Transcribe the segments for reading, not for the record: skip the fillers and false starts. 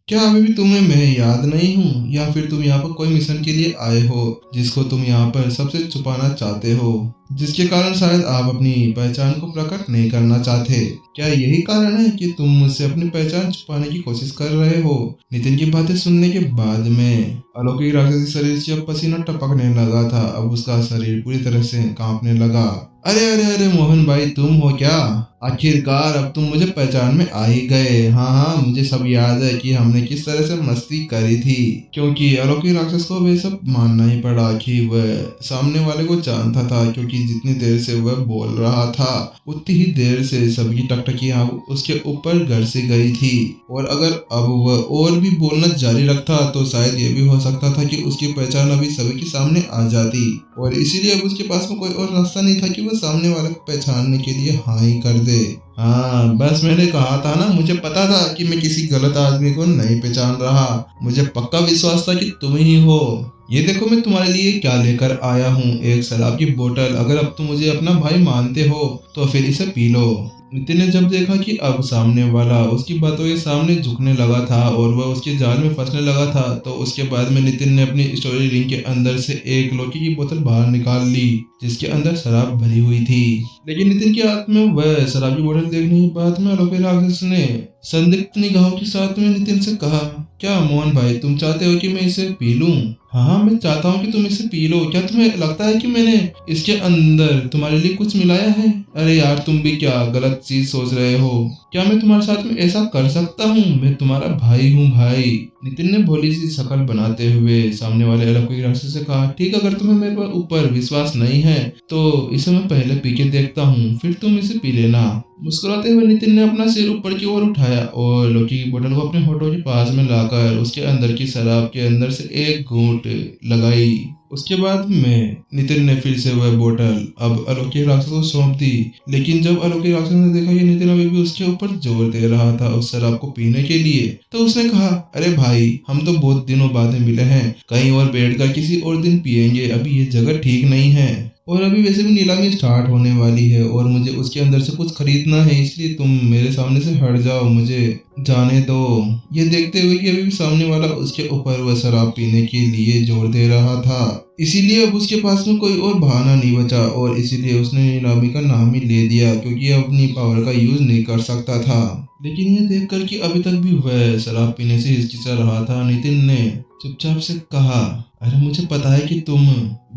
क्या अभी भी तुम्हें मैं याद नहीं हूँ, या फिर तुम यहाँ पर कोई मिशन के लिए आए हो जिसको तुम यहाँ पर सबसे छुपाना चाहते हो, जिसके कारण शायद आप अपनी पहचान को प्रकट नहीं करना चाहते। क्या यही कारण है कि तुम मुझसे अपनी पहचान छुपाने की कोशिश कर रहे हो? नितिन की बातें सुनने के बाद में अलौकिक राक्षसी शरीर से अब पसीना टपकने लगा था। अब उसका शरीर पूरी तरह से कांपने लगा। अरे अरे अरे मोहन भाई, तुम हो क्या? आखिरकार अब तुम मुझे पहचान में आ ही गए। हाँ हाँ, मुझे सब याद है कि हमने किस तरह से मस्ती करी थी, क्योंकि अलौकिक राक्षस को वे सब मानना ही पड़ा कि वह सामने वाले को जानता था, क्योंकि जितनी देर से वह बोल रहा था उतनी ही देर से सबकी टकटकियां उसके ऊपर घर से गई थी। और अगर अब वह और भी बोलना जारी रखता तो शायद ये भी हो सकता था कि उसकी पहचान अभी सभी के सामने आ जाती, और इसीलिए अब उसके पास में कोई और रास्ता नहीं था कि वह सामने वाले को पहचानने के लिए हाँ ही कर दे। हाँ, बस मैंने कहा था ना, मुझे पता था कि मैं किसी गलत आदमी को नहीं पहचान रहा। मुझे पक्का विश्वास था कि तुम ही हो। ये देखो, मैं तुम्हारे लिए क्या लेकर आया हूँ, एक शराब की बोतल। अगर अब तुम मुझे अपना भाई मानते हो तो फिर इसे पी लो। नितिन ने जब देखा कि अब सामने वाला उसकी बातों के सामने झुकने लगा था और वह उसके जाल में फंसने लगा था, तो उसके बाद में नितिन ने अपनी स्टोरी रिंग के अंदर से एक लोकी की बोतल बाहर निकाल ली, जिसके अंदर शराब भरी हुई थी। लेकिन नितिन के हाथ में वह शराब की बोतल देखने के बाद में अलौकिक राक्षस ने संदिग्ध निगाहों के साथ में नितिन से कहा, क्या मोहन भाई, तुम चाहते हो कि मैं इसे पी लूं? हाँ, मैं चाहता हूँ कि तुम इसे पी लो। क्या तुम्हें लगता है कि मैंने इसके अंदर तुम्हारे लिए कुछ मिलाया है? अरे यार, तुम भी क्या गलत चीज सोच रहे हो? क्या मैं तुम्हारे साथ में ऐसा कर सकता हूँ? मैं तुम्हारा भाई हूँ भाई। नितिन ने भोली सी शक्ल बनाते हुए सामने वाले अलौकिक राक्षस से कहा, ठीक, अगर तुम्हें मेरे ऊपर विश्वास नहीं है तो इसे मैं पहले पी के देखता हूँ, फिर तुम इसे पी लेना। मुस्कुराते हुए नितिन ने अपना सिर ऊपर की ओर उठाया और लौकी की बोतल को अपने होठों के पास में लाकर उसके अंदर की शराब के अंदर से एक घूंट लगाई। उसके बाद में नितिन ने फिर से वह बोतल अब अलौकिक राक्षस को सौंप दी। लेकिन जब अलौकिक राक्षस ने देखा कि नितिन अभी भी उसके ऊपर जोर दे रहा था उस शराब को पीने के लिए, तो उसने कहा, अरे भाई, हम तो बहुत दिनों बाद मिले हैं, कहीं और बैठकर किसी और दिन पियेंगे, अभी ये जगह ठीक नहीं है। और अभी वैसे भी नीलामी स्टार्ट होने वाली है और मुझे उसके अंदर से कुछ खरीदना है, इसलिए तुम मेरे सामने से हट जाओ, मुझे जाने दो। ये देखते हुए कि अभी भी सामने वाला उसके ऊपर वह शराब पीने के लिए जोर दे रहा था, इसीलिए अब उसके पास में कोई और बहाना नहीं बचा और इसीलिए उसने नीलामी का नाम ही ले दिया, क्योंकि अपनी पावर का यूज नहीं कर सकता था। लेकिन ये देखकर कि अभी तक भी वह शराब पीने से हिचकिचा रहा था, नितिन ने चुपचाप से कहा, अरे मुझे पता है कि तुम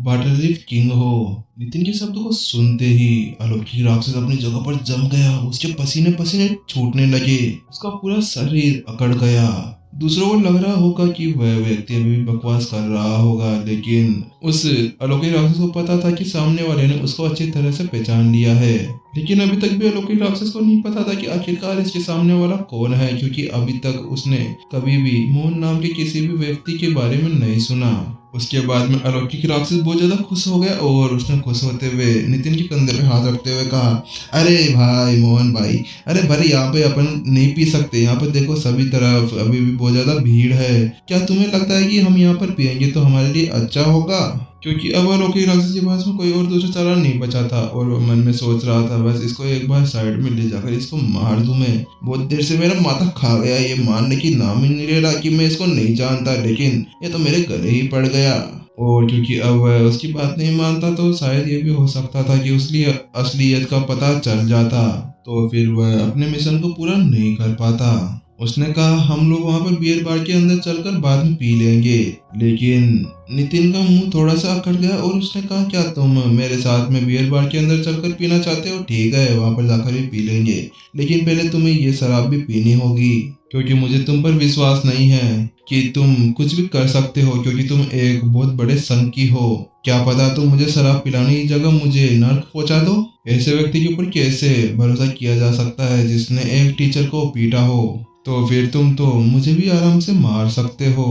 वाटरलीफ किंग हो। नितिन के शब्दों को सुनते ही अलौकिक राक्षस अपनी जगह पर जम गया। उसके पसीने पसीने छूटने लगे, उसका पूरा शरीर अकड़ गया। दूसरों को लग रहा होगा कि वह व्यक्ति अभी भी बकवास कर रहा होगा, लेकिन उस अलौकिक राक्षस को पता था कि सामने वाले ने उसको अच्छी तरह से पहचान लिया है। लेकिन अभी तक भी अलौकिक राक्षस को नहीं पता था कि आखिरकार इसके सामने वाला कौन है, क्योंकि अभी तक उसने कभी भी मोहन नाम के किसी भी व्यक्ति के बारे में नहीं सुना। उसके बाद में अलौकिक राक्षस बहुत ज्यादा खुश हो गया और उसने खुश होते हुए नितिन के कंधे पे हाथ रखते हुए कहा, अरे भाई मोहन भाई, अरे भाई, यहाँ पे अपन नहीं पी सकते, यहाँ पर देखो सभी तरफ अभी भी बहुत ज्यादा भीड़ है। क्या तुम्हें लगता है कि हम यहाँ पर पियेंगे तो हमारे लिए अच्छा होगा? क्योंकि अब अलौकिक राक्षस के पास में कोई और दूसरा चारा नहीं बचा था और वो मन में सोच रहा था, बस इसको एक बार साइड में ले जाकर इसको मार दूं। मैं बहुत देर से मेरा माथा खा गया, ये मानने की नाम ही नहीं ले रहा कि मैं इसको नहीं जानता, लेकिन ये तो मेरे गले ही पड़ गया। और क्योंकि अब वह उसकी बात नहीं मानता तो शायद ये भी हो सकता था कि उसकी असलियत का पता चल जाता, तो फिर वह अपने मिशन को पूरा नहीं कर पाता। उसने कहा, हम लोग वहां पर बियर बार के अंदर चलकर बाद में पी लेंगे। लेकिन नितिन का मुंह थोड़ा सा अकड़ गया और उसने कहा, क्या तुम मेरे साथ में बियर बार के अंदर चलकर पीना चाहते हो? ठीक है, वहां पर जाकर भी पी लेंगे, लेकिन पहले तुम्हें ये शराब भी पीनी होगी, क्योंकि मुझे तुम पर विश्वास नहीं है कि तुम कुछ भी कर सकते हो, क्योंकि तुम एक बहुत बड़े संघ की हो। क्या पता तुम मुझे शराब पिलाने की जगह मुझे नर्क पहुंचा दो। ऐसे व्यक्ति के ऊपर कैसे भरोसा किया जा सकता है जिसने एक टीचर को पीटा हो? तो फिर तुम तो मुझे भी आराम से मार सकते हो,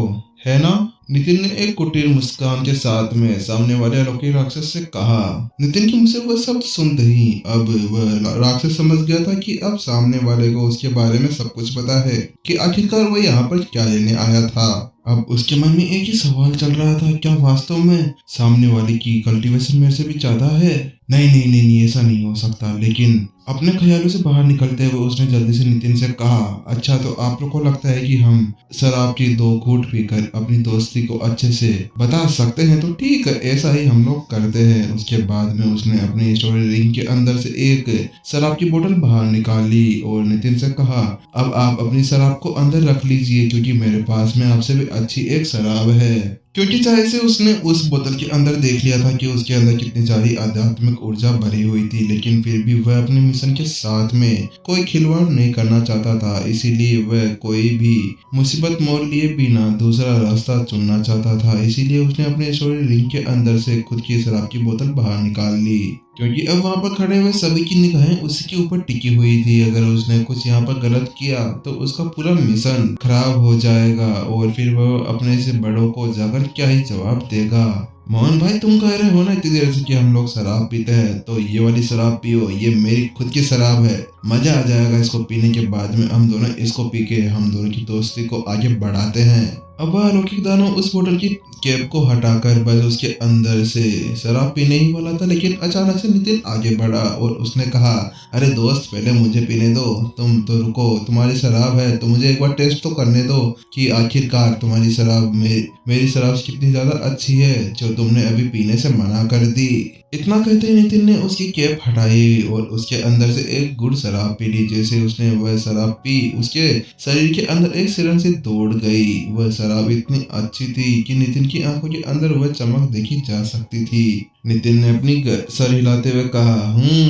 है ना? नितिन ने एक कुटिल मुस्कान के साथ में सामने वाले अलौकिक राक्षस से कहा। नितिन के मुंह से वह शब्द सुनते ही अब वह राक्षस समझ गया था कि अब सामने वाले को उसके बारे में सब कुछ पता है, कि आखिरकार वह यहाँ पर क्या लेने आया था। अब उसके मन में एक ही सवाल चल रहा था, क्या वास्तव में सामने वाले की कल्टीवेशन मेरे से भी ज्यादा है? नहीं नहीं नहीं नहीं, ऐसा नहीं हो सकता। लेकिन अपने ख्यालों से बाहर निकलते हुए उसने जल्दी से नितिन से कहा, अच्छा तो आप लोग को लगता है कि हम शराब की 2 घूंट पीकर अपनी दोस्ती को अच्छे से बता सकते हैं, तो ठीक है, ऐसा ही हम लोग करते हैं। उसके बाद में उसने अपनी स्टोरी रिंग के अंदर से एक शराब की बोतल बाहर निकाल ली और नितिन से कहा, अब आप अपनी शराब को अंदर रख लीजिए क्योंकि मेरे पास में आपसे भी अच्छी एक शराब है। क्योंकि चाहे से उसने उस बोतल के अंदर देख लिया था कि उसके अंदर कितनी सारी आध्यात्मिक ऊर्जा भरी हुई थी, लेकिन फिर भी वह अपने मिशन के साथ में कोई खिलवाड़ नहीं करना चाहता था। इसीलिए वह कोई भी मुसीबत मोल लिए बिना दूसरा रास्ता चुनना चाहता था। इसीलिए उसने अपने स्टोरी रिंग के अंदर से खुद की शराब की बोतल बाहर निकाल ली, क्योंकि अब वहां पर खड़े हुए सभी की निगाहें उसी के ऊपर टिकी हुई थी। अगर उसने कुछ यहाँ पर गलत किया तो उसका पूरा मिशन खराब हो जाएगा और फिर वह अपने से बड़ों को जाकर क्या ही जवाब देगा। मोहन भाई, तुम कह रहे हो ना इतनी देर से कि हम लोग शराब पीते हैं, तो ये वाली शराब पियो, ये मेरी खुद की शराब है, मजा आ जाएगा इसको पीने के बाद में। हम दोनों इसको पी के हम दोनों की दोस्ती को आगे बढ़ाते हैं। अब वह अलौकिक दानव उस बोतल की कैप को हटाकर बस उसके अंदर से शराब पीने ही वाला था, लेकिन अचानक से नितिन आगे बढ़ा और उसने कहा, अरे दोस्त, पहले मुझे पीने दो, तुम तो रुको, तुम्हारी शराब है तो मुझे एक बार टेस्ट तो करने दो कि आखिरकार तुम्हारी शराब मेरी शराब से कितनी ज्यादा अच्छी है जो तुमने अभी पीने से मना कर दी। इतना कहते ही नितिन ने उसकी कैप हटाई और उसके अंदर से एक गुड़ शराब पी ली। जैसे उसने वह शराब पी, उसके शरीर के अंदर एक सिरन से दौड़ गई। वह शराब इतनी अच्छी थी कि नितिन की आंखों के अंदर वह चमक देखी जा सकती थी। नितिन ने अपनी सर हिलाते हुए कहा,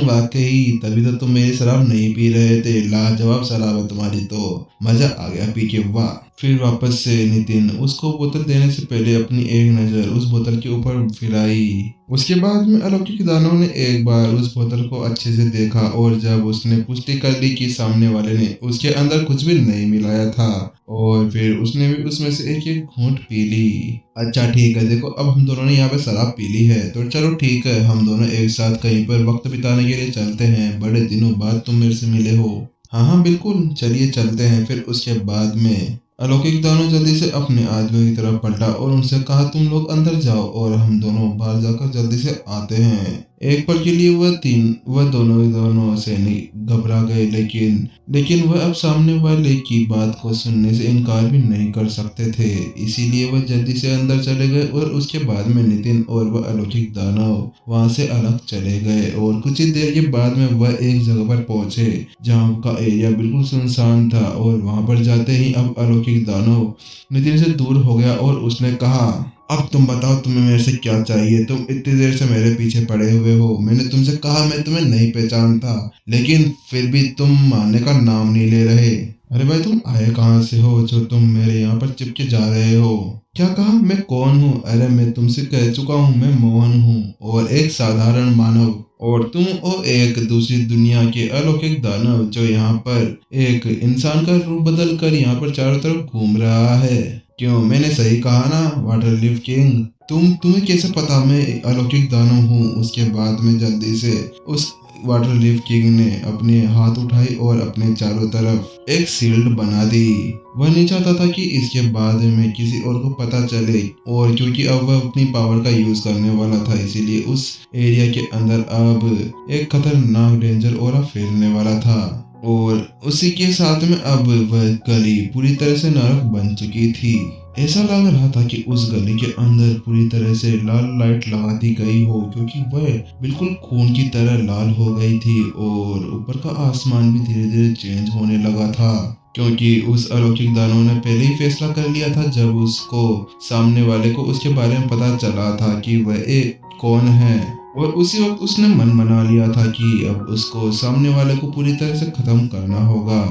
वाकई, तभी तो तुम मेरी शराब नहीं पी रहे थे, लाजवाब शराब है तुम्हारी तो, मजा आ गया पी के, वाह। फिर वापस से नितिन उसको बोतल देने से पहले अपनी एक नजर उस बोतल के ऊपर फिराई। उसके बाद में अलौकिक दानव ने एक बार उस बोतल को अच्छे से देखा और जब उसने पुष्टि कर ली कि सामने वाले ने उसके अंदर कुछ भी नहीं मिलाया था, और फिर उसने भी उसमें से एक एक घूंट पी ली। अच्छा ठीक है, देखो अब हम दोनों ने यहाँ पे शराब पी ली है, तो चलो ठीक है, हम दोनों एक साथ कहीं पर वक्त बिताने के लिए चलते हैं, बड़े दिनों बाद तुम मेरे से मिले हो। हाँ हाँ बिल्कुल, चलिए चलते हैं। फिर उसके बाद में अलौकिक दानव जल्दी से अपने आदमियों की तरफ पलटा और उनसे कहा, तुम लोग अंदर जाओ और हम दोनों बाहर जाकर जल्दी से आते हैं। एक पल के लिए वह दोनों सैनिक घबरा गए, लेकिन वह अब सामने वाले की बात को सुनने से इनकार भी नहीं कर सकते थे। इसीलिए वह जल्दी से अंदर चले गए और उसके बाद में नितिन और वह अलौकिक दानव वहां से अलग चले गए और कुछ ही देर के बाद में वह एक जगह पर पहुंचे जहां का एरिया बिल्कुल सुनसान था। और वहां पर जाते ही अब अलौकिक दानव नितिन से दूर हो गया और उसने कहा, अब तुम बताओ तुम्हें मेरे से क्या चाहिए, तुम इतनी देर से मेरे पीछे पड़े हुए हो, मैंने तुमसे कहा मैं तुम्हें नहीं पहचानता, लेकिन फिर भी तुम मानने का नाम नहीं ले रहे। अरे भाई, तुम आए कहाँ से हो जो तुम मेरे यहाँ पर चिपके जा रहे हो? क्या कहा? मैं कौन हूँ? अरे मैं तुमसे कह चुका हूँ, मैं मोहन हूँ और एक साधारण मानव, और तुम ओ एक दूसरी दुनिया के अलौकिक दानव जो यहाँ पर एक इंसान का रूप बदल कर यहाँ पर चारों तरफ घूम रहा है। क्यों, मैंने सही कहा ना वाटर लीफ किंग? तुम्हें कैसे पता मैं अलौकिक दानव हूँ? उसके बाद में जल्दी से उस वाटर लीफ किंग ने अपने हाथ उठाई और अपने चारों तरफ एक शील्ड बना दी। वह नहीं चाहता था कि इसके बाद में किसी और को पता चले, और क्योंकि अब वह अपनी पावर का यूज करने वाला था, इसीलिए उस एरिया के अंदर अब एक खतरनाक डेंजर ऑरा फैलने वाला था। और उसी के साथ में अब वह गली पूरी तरह से नरक बन चुकी थी। ऐसा लग रहा था कि उस गली के अंदर पूरी तरह से लाल लाइट लगा दी गई हो, क्योंकि वह बिल्कुल खून की तरह लाल हो गई थी और ऊपर का आसमान भी धीरे धीरे चेंज होने लगा था, क्योंकि उस अलौकिक दानव ने पहले ही फैसला कर लिया था जब उसको सामने वाले को उसके बारे में पता चला था कि वह एक कौन है, और उसी वक्त उसने मन बना लिया था कि अब उसको सामने वाले को पूरी तरह से खत्म करना होगा।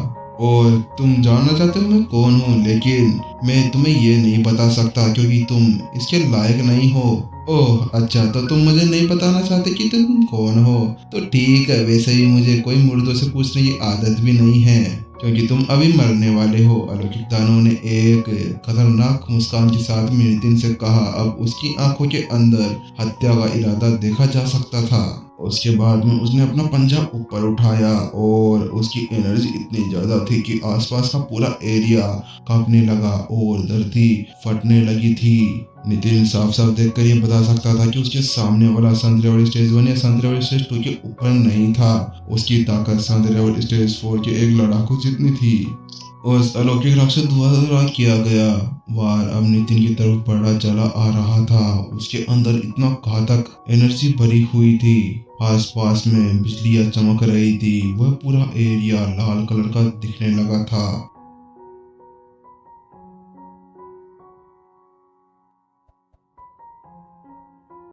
और तुम जानना चाहते हो मैं कौन हूँ, लेकिन मैं तुम्हें ये नहीं बता सकता क्योंकि तुम इसके लायक नहीं हो। ओह अच्छा, तो तुम मुझे नहीं बताना चाहते कि तुम कौन हो? तो ठीक है, वैसे ही मुझे कोई मुर्दों से पूछने की आदत भी नहीं है क्योंकि तुम अभी मरने वाले हो। अलौकिक दानव ने एक खतरनाक मुस्कान के साथ नितिन से कहा। अब उसकी आंखों के अंदर हत्या का इरादा देखा जा सकता था। उसके बाद में उसने अपना पंजा ऊपर उठाया और उसकी एनर्जी इतनी ज्यादा थी कि आसपास का पूरा एरिया कांपने लगा और धरती फटने लगी थी। नितिन साफ साफ देखकर ये बता सकता था कि उसके सामने वाला सनराइवर स्टेज 1 या सनराइवर स्टेज 2 के ऊपर नहीं था। उसकी ताकत सनराइवर स्टेज 4 के एक लड़ाकू जितनी थी। उस अलौकिक राक्षस द्वारा किया गया वार अब नितिन की तरफ बढ़ा चला आ रहा था। उसके अंदर इतना घातक एनर्जी भरी हुई थी। आसपास में बिजलियां चमक रही थी। वह पूरा एरिया लाल कलर का दिखने लगा था।